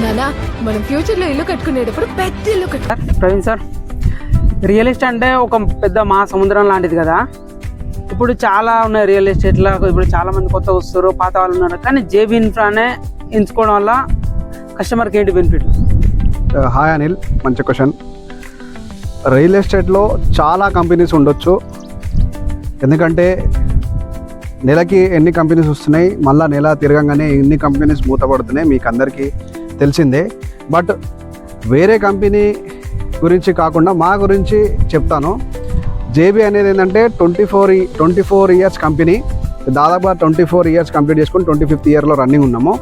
నానా మనం ఫ్యూచర్ లో ఇల్లు కట్టుకునేటప్పుడు పెద్ద ఇల్లు ప్రవీణ్ సార్, రియల్ ఎస్టేట్ అంటే ఒక పెద్ద మహాసముద్రం లాంటిది కదా. ఇప్పుడు చాలా ఉన్నాయి రియల్ ఎస్టేట్లో. ఇప్పుడు చాలా మంది కొత్త వస్తారు, పాత వాళ్ళు ఉన్నారు. కానీ జేబీ ఇన్ఫ్రానే ఎంచుకోవడం వల్ల కస్టమర్కి ఏంటి బెనిఫిట్? హాయ్ అనిల్, మంచి క్వశ్చన్. రియల్ ఎస్టేట్లో చాలా కంపెనీస్ ఉండొచ్చు. ఎందుకంటే నెలకి ఎన్ని కంపెనీస్ వస్తున్నాయి, మళ్ళీ నెల తిరగంగానే ఎన్ని కంపెనీస్ మూతపడుతున్నాయి మీకు అందరికీ తెలిసిందే. బట్ వేరే కంపెనీ గురించి కాకుండా మా గురించి చెప్తాను. జేబీ అనేది ఏంటంటే 24 ఇయర్స్ కంపెనీ. దాదాపుగా 24 ఇయర్స్ కంప్లీట్ చేసుకుని 25th ఇయర్లో రన్నింగ్ ఉన్నాము.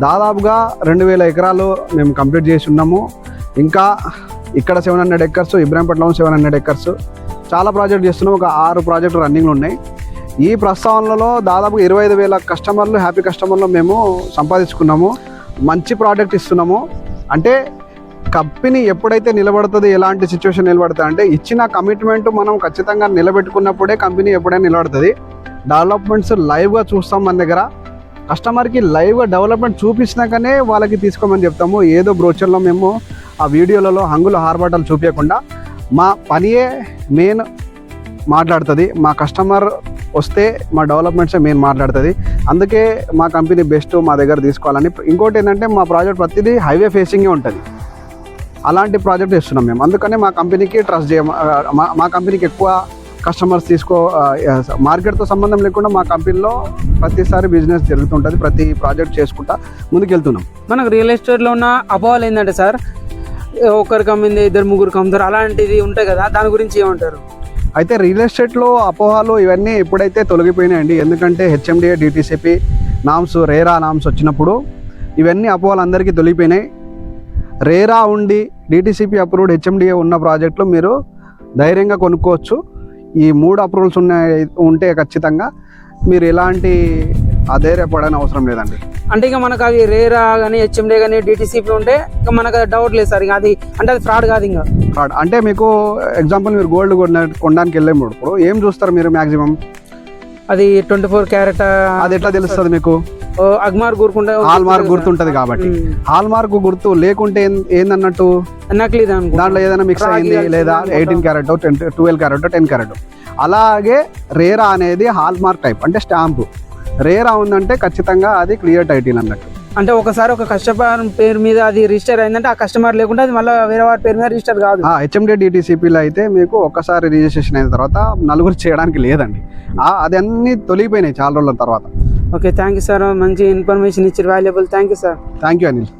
దాదాపుగా 2000 ఎకరాలు మేము కంప్లీట్ చేసి ఉన్నాము. ఇంకా ఇక్కడ 700 ఎకర్స్, ఇబ్రాహీంపట్నంలో 700 ఎకర్స్, చాలా ప్రాజెక్ట్ చేస్తున్నాం. ఒక 6 ప్రాజెక్టులు రన్నింగ్లో ఉన్నాయి. ఈ ప్రస్తావనలో దాదాపు 25,000 కస్టమర్లు, హ్యాపీ కస్టమర్లు మేము సంపాదించుకున్నాము. మంచి ప్రోడక్ట్ ఇస్తున్నాము. అంటే కంపెనీ ఎప్పుడైతే నిలబడుతుంది, ఎలాంటి సిచ్యువేషన్ నిలబడుతుంది అంటే ఇచ్చిన కమిట్మెంట్ మనం ఖచ్చితంగా నిలబెట్టుకున్నప్పుడే కంపెనీ ఎప్పుడైనా నిలబడుతుంది. డెవలప్మెంట్స్ లైవ్గా చూస్తాం మన దగ్గర. కస్టమర్కి లైవ్గా డెవలప్మెంట్ చూపించినాకనే వాళ్ళకి తీసుకోమని చెప్తాము. ఏదో బ్రోచర్లో మేము ఆ వీడియోలలో హంగుల హార్బాటాలు చూపించకుండా మా పనియే మెయిన్ మాట్లాడుతుంది. మా కస్టమర్ వస్తే మా డెవలప్మెంట్సే మెయిన్ మాట్లాడుతుంది. అందుకే మా కంపెనీ బెస్ట్, మా దగ్గర తీసుకోవాలని. ఇంకోటి ఏంటంటే మా ప్రాజెక్ట్ ప్రతిదీ హైవే ఫేసింగే ఉంటుంది. అలాంటి ప్రాజెక్ట్ ఇస్తున్నాం మేము. అందుకనే మా కంపెనీకి ట్రస్ట్ మా కంపెనీకి ఎక్కువ కస్టమర్స్ మార్కెట్తో సంబంధం లేకుండా మా కంపెనీలో ప్రతిసారి బిజినెస్ జరుగుతుంటుంది. ప్రతి ప్రాజెక్ట్ చేసుకుంటా ముందుకెళ్తున్నాం. మనకు రియల్ ఎస్టేట్లో ఉన్న అపోహలు ఏంటంటే సార్, ఒకరికి అమ్మింది 2-3 అమ్ముతారు, అలాంటిది ఉంటాయి కదా, దాని గురించి ఏమంటారు? అయితే రియల్ ఎస్టేట్లో అపోహలు ఇవన్నీ ఎప్పుడైతే తొలగిపోయినాయండి. ఎందుకంటే HMDA, DTCP norms, RERA norms వచ్చినప్పుడు ఇవన్నీ అపోహలు అందరికీ తొలగిపోయినాయి. రేరా ఉండి డిటిసిపి అప్రూవ్డ్, హెచ్ఎండిఏ ఉన్న ప్రాజెక్టులు మీరు ధైర్యంగా కొనుక్కోవచ్చు. ఈ 3 అప్రూవల్స్ ఉంటే ఖచ్చితంగా మీరు ఎలాంటి అధైర్యపడని అవసరం లేదండి. అంటే ఇక మనకు అవి రేరా కానీ, హెచ్ఎండే కానీ, డిటిసిపి ఉంటే ఇక మనకు డౌట్ లేదు సార్. ఇక అది అంటే అది ఫ్రాడ్ కాదు. ఇంకా ఫ్రాడ్ అంటే మీకు ఎగ్జాంపుల్, మీరు గోల్డ్ కొనడానికి వెళ్ళేప్పుడు ఏం చూస్తారు మీరు మ్యాక్సిమం? అది 24 క్యారెట్. అది ఎట్లా తెలుస్తుంది మీకు? అగ్మార్ గుర్తుంటే హాల్ మార్క్ గుర్తుంటది కాబట్టి. హాల్ మార్క్ గుర్తు లేకుంటే ఏందన్నట్టు? నకిలీ దాంట్లో ఏదైనా మిక్స్ అయింది, లేదా 18 క్యారెట్, 12 క్యారెట్, 10 క్యారెట్. అలాగే రేరా అనేది హాల్ మార్క్ టైప్, అంటే స్టాంపు. రేరా ఉందంటే ఖచ్చితంగా అది క్లియర్ టైటిల్ అన్నట్టు. అంటే ఒకసారి ఒక కస్టమర్ పేరు మీద అది రిజిస్టర్ అయిందంటే ఆ కస్టమర్ లేకుండా అది మళ్ళీ వేరే వారి పేరు మీద రిజిస్టర్ కాదు. హెచ్ఎండి డిటిసిపిలో అయితే మీకు ఒక్కసారి రిజిస్ట్రేషన్ అయిన తర్వాత నలుగురు చేయడానికి లేదండి. అది అన్ని తొలిగిపోయినాయి చాలా రోజుల తర్వాత. Okay, thank you sir. మంచి ఇన్ఫర్మేషన్ ఇచ్చారు, valuable. Thank you sir. Thank you Anil.